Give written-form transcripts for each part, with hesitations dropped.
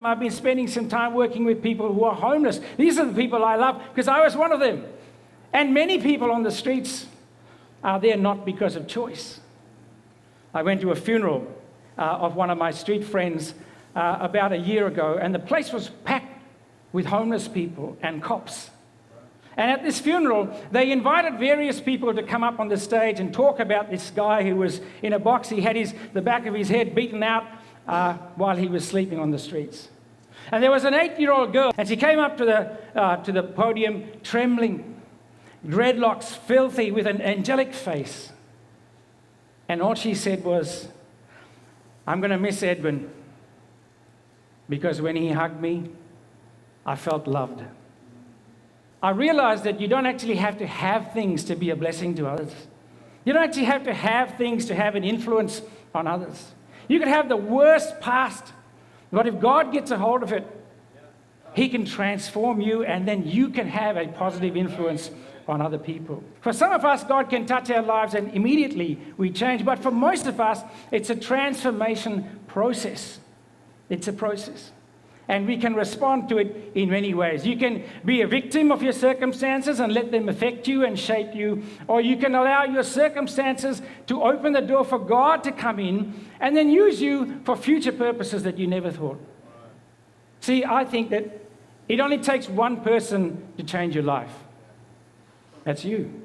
I've been spending some time working with people who are homeless. These are the people I love because I was one of them. And many people on the streets are there not because of choice. I went to a funeral of one of my street friends about a year ago, and the place was packed with homeless people and cops. And at this funeral, they invited various people to come up on the stage and talk about this guy who was in a box. He had the back of his head beaten out while he was sleeping on the streets. And there was an 8-year-old girl, and she came up to the podium trembling, dreadlocks, filthy, with an angelic face. And all she said was, "I'm going to miss Edwin, because when he hugged me, I felt loved." I realized that you don't actually have to have things to be a blessing to others. You don't actually have to have things to have an influence on others. You could have the worst past, but if God gets a hold of it, He can transform you, and then you can have a positive influence on other people. For some of us, God can touch our lives and immediately we change. But for most of us, it's a transformation process. It's a process. And we can respond to it in many ways. You can be a victim of your circumstances and let them affect you and shape you. Or you can allow your circumstances to open the door for God to come in and then use you for future purposes that you never thought. See, I think that it only takes one person to change your life. That's you.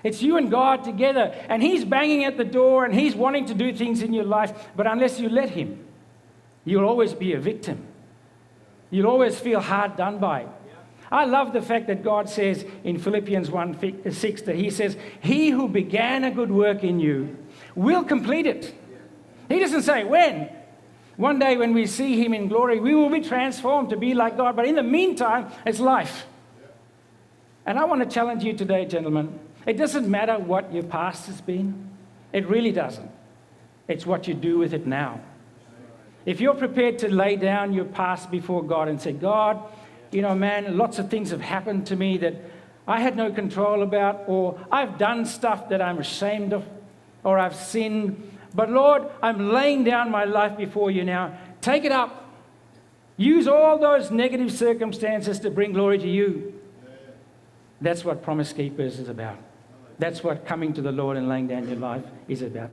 It's you and God together. And He's banging at the door and He's wanting to do things in your life. But unless you let Him, you'll always be a victim. You'll always feel hard done by. I love the fact that God says in Philippians 1:6 that He says, "He who began a good work in you will complete it." He doesn't say when. One day when we see Him in glory, we will be transformed to be like God. But in the meantime, it's life. And I want to challenge you today, gentlemen. It doesn't matter what your past has been. It really doesn't. It's what you do with it now. If you're prepared to lay down your past before God and say, "God, you know, man, lots of things have happened to me that I had no control about, or I've done stuff that I'm ashamed of, or I've sinned. But Lord, I'm laying down my life before you now. Take it up. Use all those negative circumstances to bring glory to you." That's what Promise Keepers is about. That's what coming to the Lord and laying down your life is about.